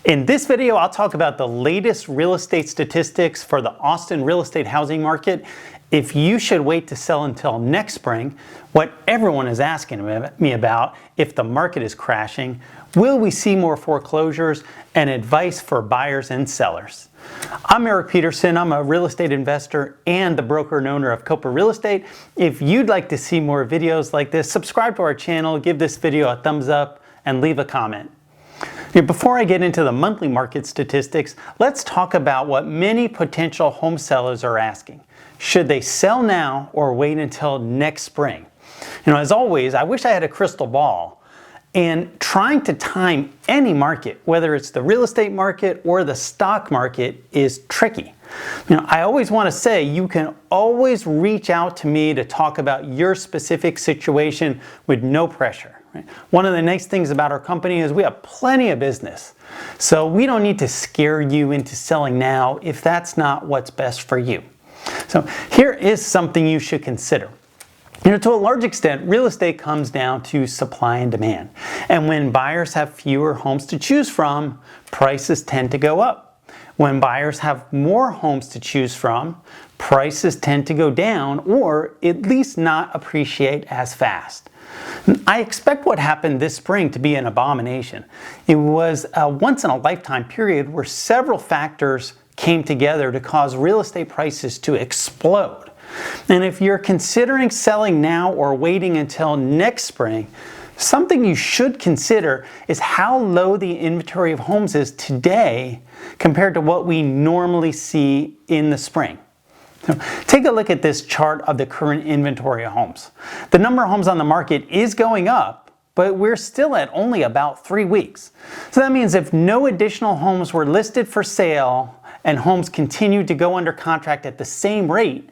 In this video, I'll talk about the latest real estate statistics for the Austin real estate housing market, if you should wait to sell until next spring, what everyone is asking me about, if the market is crashing, will we see more foreclosures, and advice for buyers and sellers. I'm Eric Peterson. I'm a real estate investor and the broker and owner of Kopa Real Estate. If you'd like to see more videos like this, subscribe to our channel, give this video a thumbs up, and leave a comment. Before I get into the monthly market statistics, let's talk about what many potential home sellers are asking. Should they sell now or wait until next spring? As always, I wish I had a crystal ball, and trying to time any market, whether it's the real estate market or the stock market, is tricky. I always want to say you can always reach out to me to talk about your specific situation with no pressure. One of the nice things about our company is we have plenty of business. So we don't need to scare you into selling now if that's not what's best for you. So here is something you should consider. To a large extent, real estate comes down to supply and demand. And when buyers have fewer homes to choose from, prices tend to go up. When buyers have more homes to choose from, prices tend to go down or at least not appreciate as fast. I expect what happened this spring to be an abomination. It was a once-in-a-lifetime period where several factors came together to cause real estate prices to explode. And if you're considering selling now or waiting until next spring, something you should consider is how low the inventory of homes is today compared to what we normally see in the spring. So take a look at this chart of the current inventory of homes. The number of homes on the market is going up, but we're still at only about 3 weeks. So that means if no additional homes were listed for sale and homes continued to go under contract at the same rate,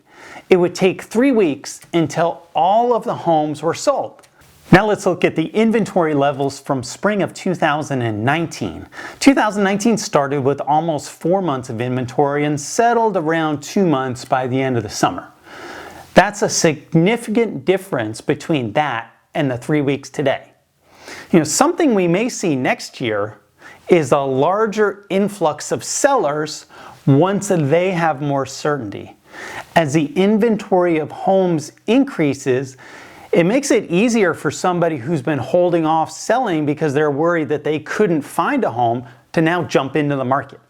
it would take 3 weeks until all of the homes were sold. Now let's look at the inventory levels from spring of 2019. 2019 started with almost 4 months of inventory and settled around 2 months by the end of the summer. That's a significant difference between that and the 3 weeks today. Something we may see next year is a larger influx of sellers once they have more certainty. As the inventory of homes increases, it makes it easier for somebody who's been holding off selling because they're worried that they couldn't find a home to now jump into the market.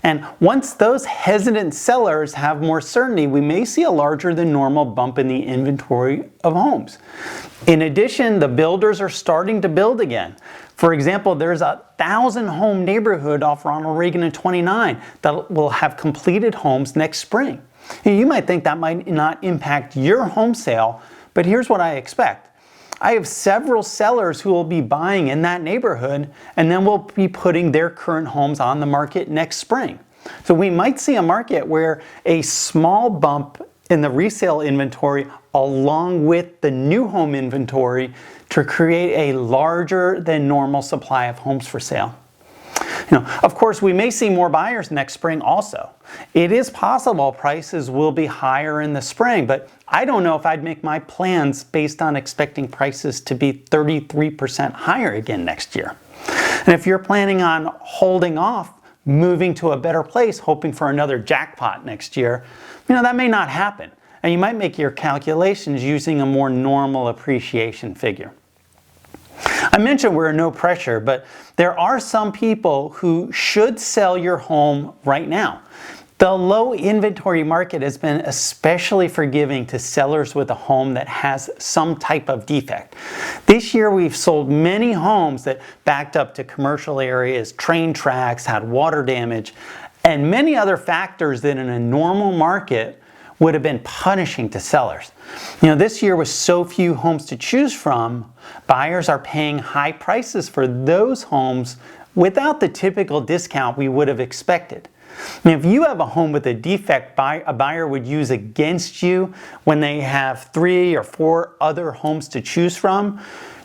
And once those hesitant sellers have more certainty, we may see a larger than normal bump in the inventory of homes. In addition, the builders are starting to build again. For example, there's a 1,000-home neighborhood off Ronald Reagan and 29 that will have completed homes next spring. You might think that might not impact your home sale, but here's what I expect. I have several sellers who will be buying in that neighborhood and then will be putting their current homes on the market next spring. So we might see a market where a small bump in the resale inventory along with the new home inventory to create a larger than normal supply of homes for sale. Of course, we may see more buyers next spring also. It is possible prices will be higher in the spring, but I don't know if I'd make my plans based on expecting prices to be 33% higher again next year. And if you're planning on holding off, moving to a better place, hoping for another jackpot next year, that may not happen. And you might make your calculations using a more normal appreciation figure. I mentioned we're no pressure, but there are some people who should sell your home right now. The low inventory market has been especially forgiving to sellers with a home that has some type of defect. This year we've sold many homes that backed up to commercial areas, train tracks, had water damage, and many other factors that in a normal market would have been punishing to sellers. This year with so few homes to choose from, buyers are paying high prices for those homes without the typical discount we would have expected. If you have a home with a defect a buyer would use against you when they have 3 or 4 other homes to choose from,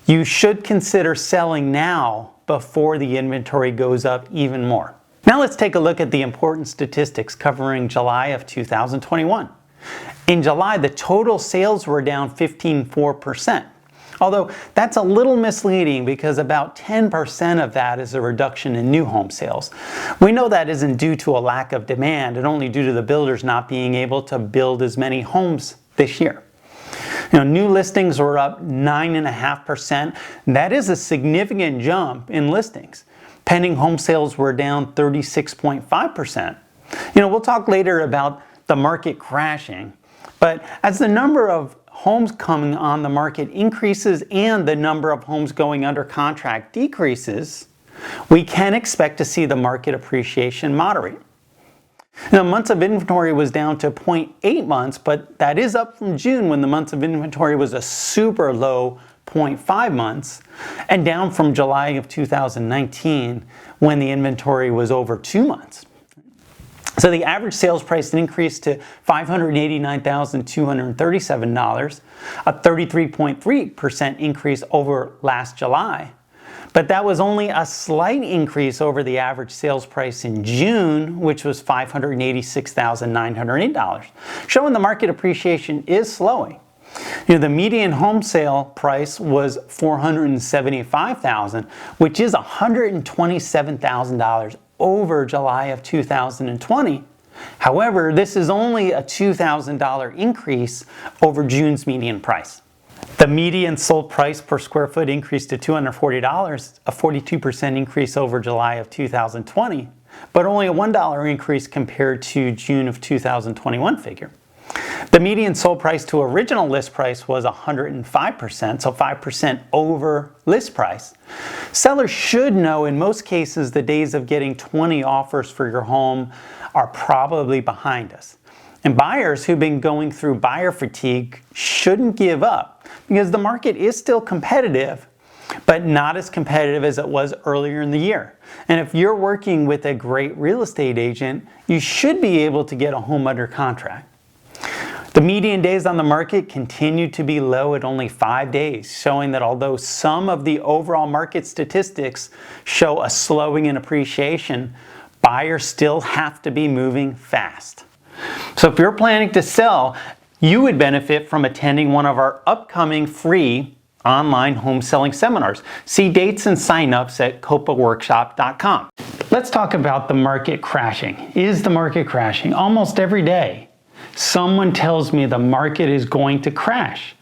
you should consider selling now before the inventory goes up even more. Now let's take a look at the important statistics covering July of 2021. In July, the total sales were down 15.4%. Although that's a little misleading because about 10% of that is a reduction in new home sales. We know that isn't due to a lack of demand and only due to the builders not being able to build as many homes this year. New listings were up 9.5%. That is a significant jump in listings. Pending home sales were down 36.5%. We'll talk later about the market crashing, but as the number of homes coming on the market increases and the number of homes going under contract decreases, we can expect to see the market appreciation moderate. Months of inventory was down to 0.8 months, but that is up from June when the months of inventory was a super low 0.5 months, and down from July of 2019 when the inventory was over 2 months. So the average sales price increased to $589,237, a 33.3% increase over last July. But that was only a slight increase over the average sales price in June, which was $586,908, showing the market appreciation is slowing. The median home sale price was $475,000, which is $127,000 over July of 2020. However, this is only a $2,000 increase over June's median price. The median sold price per square foot increased to $240, a 42% increase over July of 2020, but only a $1 increase compared to June of 2021 figure. The median sold price to original list price was 105%, so 5% over list price. Sellers should know in most cases the days of getting 20 offers for your home are probably behind us. And buyers who've been going through buyer fatigue shouldn't give up because the market is still competitive, but not as competitive as it was earlier in the year. And if you're working with a great real estate agent, you should be able to get a home under contract. The median days on the market continued to be low at only 5 days, showing that although some of the overall market statistics show a slowing in appreciation, buyers still have to be moving fast. So if you're planning to sell, you would benefit from attending one of our upcoming free online home selling seminars. See dates and signups at copaworkshop.com. Let's talk about the market crashing. Is the market crashing? Almost every day, someone tells me the market is going to crash.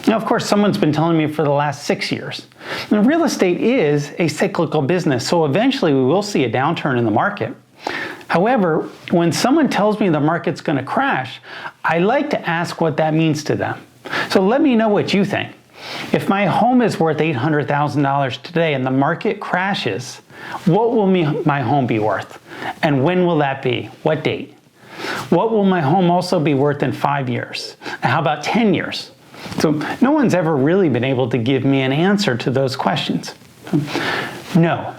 Now, of course, someone's been telling me for the last 6 years. Now, real estate is a cyclical business, so eventually we will see a downturn in the market. However, when someone tells me the market's going to crash, I like to ask what that means to them. So let me know what you think. If my home is worth $800,000 today and the market crashes, what will my home be worth? And when will that be? What date? What will my home also be worth in 5 years? And how about 10 years? So no one's ever really been able to give me an answer to those questions. No,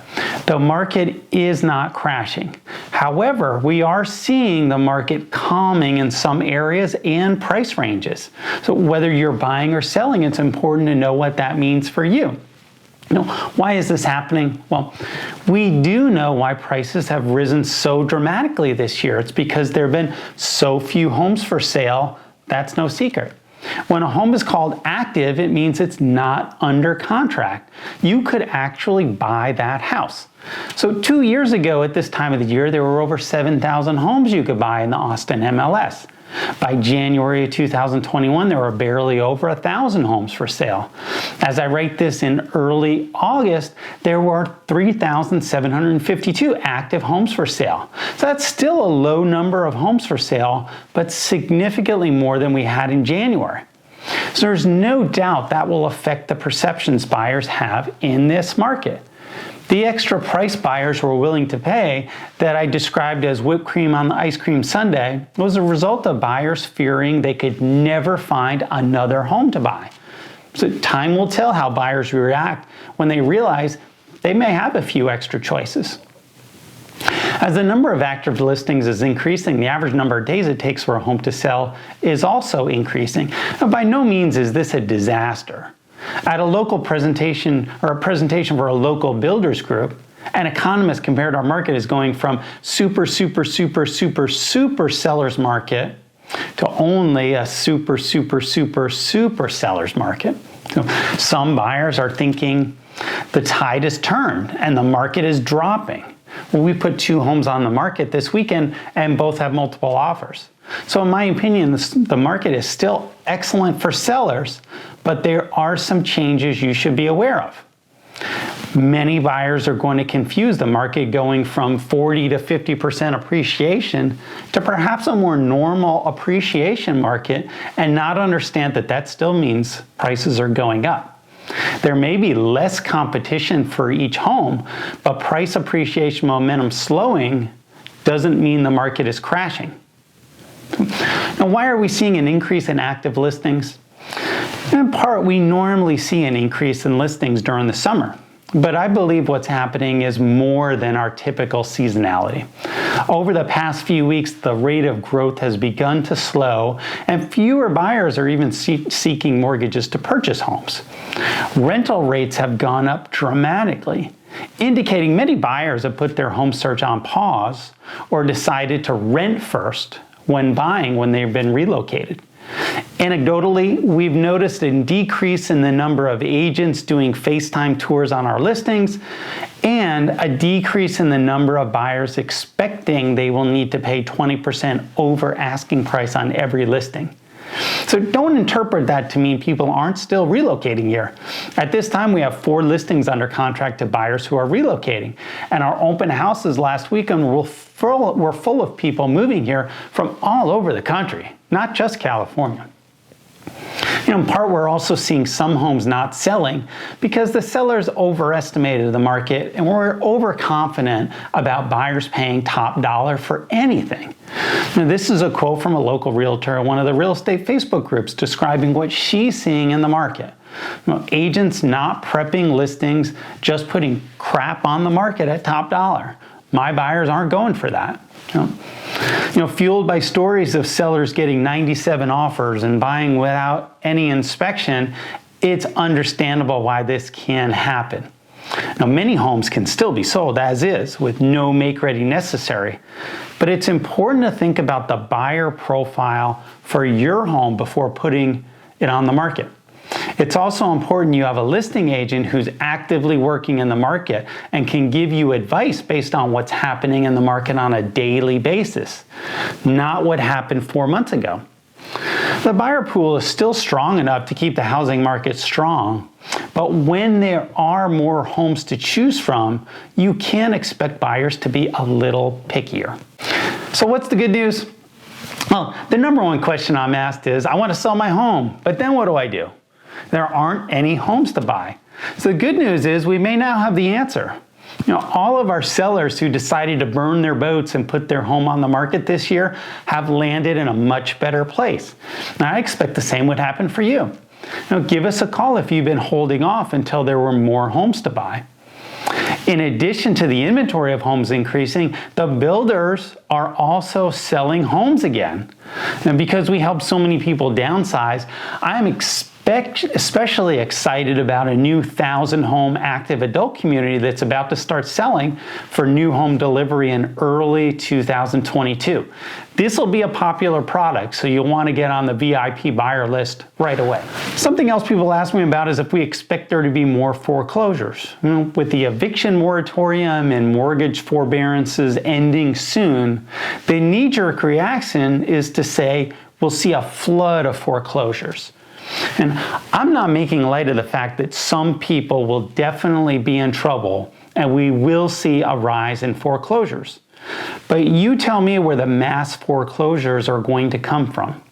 the market is not crashing. However, we are seeing the market calming in some areas and price ranges. So whether you're buying or selling, it's important to know what that means for you. Why is this happening? Well, we do know why prices have risen so dramatically this year. It's because there have been so few homes for sale. That's no secret. When a home is called active, it means it's not under contract. You could actually buy that house. So 2 years ago at this time of the year, there were over 7,000 homes you could buy in the Austin MLS. By January of 2021, there were barely over 1,000 homes for sale. As I write this in early August, there were 3,752 active homes for sale. So that's still a low number of homes for sale, but significantly more than we had in January. So there's no doubt that will affect the perceptions buyers have in this market. The extra price buyers were willing to pay that I described as whipped cream on the ice cream sundae was a result of buyers fearing they could never find another home to buy. So time will tell how buyers react when they realize they may have a few extra choices. As the number of active listings is increasing, the average number of days it takes for a home to sell is also increasing. Now, by no means is this a disaster. At a local presentation or a presentation for a local builders group, an economist compared our market is going from super seller's market to only a super seller's market. So some buyers are thinking the tide has turned and the market is dropping. Well, we put 2 homes on the market this weekend and both have multiple offers. So in my opinion, the market is still excellent for sellers, but there are some changes you should be aware of. Many buyers are going to confuse the market going from 40 to 50% appreciation to perhaps a more normal appreciation market and not understand that that still means prices are going up. There may be less competition for each home, but price appreciation momentum slowing doesn't mean the market is crashing. Now, why are we seeing an increase in active listings? In part, we normally see an increase in listings during the summer, but I believe what's happening is more than our typical seasonality. Over the past few weeks, the rate of growth has begun to slow, and fewer buyers are even seeking mortgages to purchase homes. Rental rates have gone up dramatically, indicating many buyers have put their home search on pause or decided to rent first when buying when they've been relocated. Anecdotally, we've noticed a decrease in the number of agents doing FaceTime tours on our listings and a decrease in the number of buyers expecting they will need to pay 20% over asking price on every listing. So don't interpret that to mean people aren't still relocating here. At this time, we have 4 listings under contract to buyers who are relocating. And our open houses last weekend were full of people moving here from all over the country, not just California. In part, we're also seeing some homes not selling because the sellers overestimated the market and were overconfident about buyers paying top dollar for anything. Now, this is a quote from a local realtor in one of the real estate Facebook groups describing what she's seeing in the market. Agents not prepping listings, just putting crap on the market at top dollar. My buyers aren't going for that. Fueled by stories of sellers getting 97 offers and buying without any inspection, it's understandable why this can happen. Now, many homes can still be sold as is with no make-ready necessary, but it's important to think about the buyer profile for your home before putting it on the market. It's also important you have a listing agent who's actively working in the market and can give you advice based on what's happening in the market on a daily basis, not what happened 4 months ago. The buyer pool is still strong enough to keep the housing market strong, but when there are more homes to choose from, you can expect buyers to be a little pickier. So what's the good news? Well, the number one question I'm asked is, I want to sell my home, but then what do I do? There aren't any homes to buy. So the good news is we may now have the answer. All of our sellers who decided to burn their boats and put their home on the market this year have landed in a much better place. Now, I expect the same would happen for you. Give us a call if you've been holding off until there were more homes to buy. In addition to the inventory of homes increasing, the builders are also selling homes again. And because we help so many people downsize, I'm especially excited about a new 1,000-home active adult community that's about to start selling for new home delivery in early 2022. This will be a popular product, so you'll want to get on the VIP buyer list right away. Something else people ask me about is if we expect there to be more foreclosures. With the eviction moratorium and mortgage forbearances ending soon, the knee-jerk reaction is to say we'll see a flood of foreclosures. And I'm not making light of the fact that some people will definitely be in trouble and we will see a rise in foreclosures. But you tell me where the mass foreclosures are going to come from.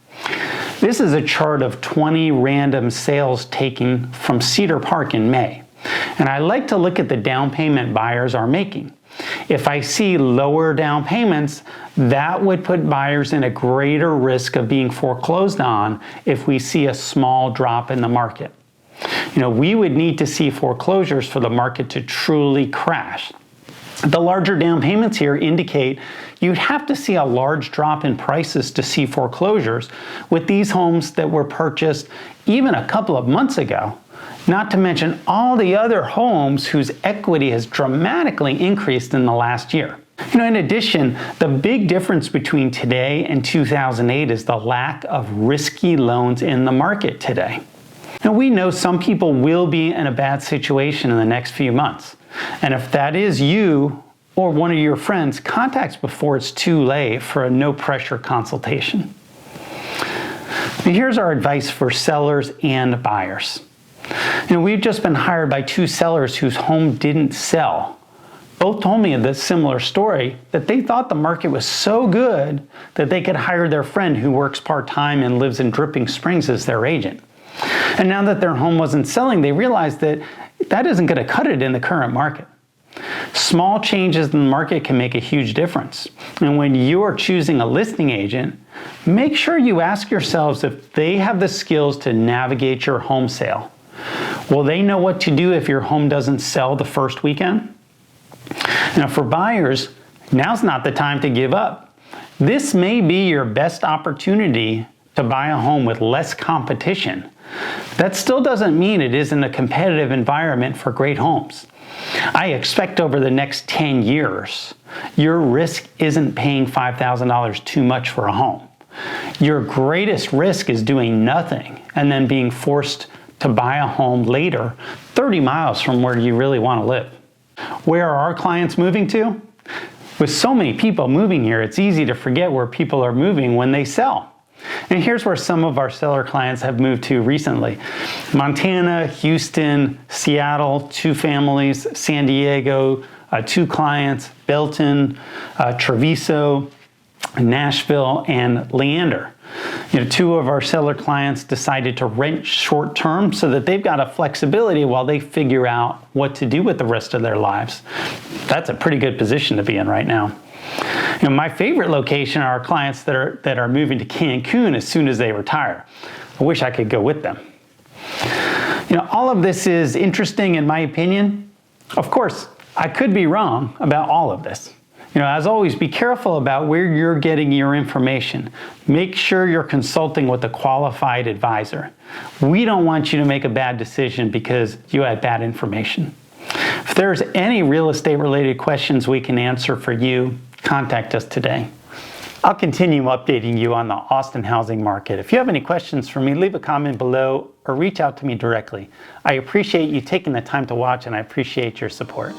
This is a chart of 20 random sales taken from Cedar Park in May. And I like to look at the down payment buyers are making. If I see lower down payments, that would put buyers in a greater risk of being foreclosed on if we see a small drop in the market. We would need to see foreclosures for the market to truly crash. The larger down payments here indicate you'd have to see a large drop in prices to see foreclosures with these homes that were purchased even a couple of months ago. Not to mention all the other homes whose equity has dramatically increased in the last year. In addition, the big difference between today and 2008 is the lack of risky loans in the market today. Now, we know some people will be in a bad situation in the next few months. And if that is you or one of your friends, contact us before it's too late for a no-pressure consultation. And here's our advice for sellers and buyers. We've just been hired by 2 sellers whose home didn't sell. Both told me this similar story, that they thought the market was so good that they could hire their friend who works part-time and lives in Dripping Springs as their agent. And now that their home wasn't selling, they realized that that isn't going to cut it in the current market. Small changes in the market can make a huge difference. And when you are choosing a listing agent, make sure you ask yourselves if they have the skills to navigate your home sale. Will they know what to do if your home doesn't sell the first weekend? Now, for buyers, now's not the time to give up. This may be your best opportunity to buy a home with less competition. That still doesn't mean it isn't a competitive environment for great homes. I expect over the next 10 years, your risk isn't paying $5,000 too much for a home. Your greatest risk is doing nothing and then being forced to buy a home later 30 miles from where you really want to live. Where are our clients moving to? With so many people moving here, it's easy to forget where people are moving when they sell. And here's where some of our seller clients have moved to recently. Montana, Houston, Seattle, 2 families, San Diego, 2 clients, Belton, Treviso, Nashville, and Leander. 2 of our seller clients decided to rent short term so that they've got a flexibility while they figure out what to do with the rest of their lives. That's a pretty good position to be in right now. My favorite location are our clients that are moving to Cancun as soon as they retire. I wish I could go with them. All of this is interesting in my opinion. Of course, I could be wrong about all of this. As always, be careful about where you're getting your information. Make sure you're consulting with a qualified advisor. We don't want you to make a bad decision because you had bad information. If there's any real estate related questions we can answer for you, contact us today. I'll continue updating you on the Austin housing market. If you have any questions for me, leave a comment below or reach out to me directly. I appreciate you taking the time to watch and I appreciate your support.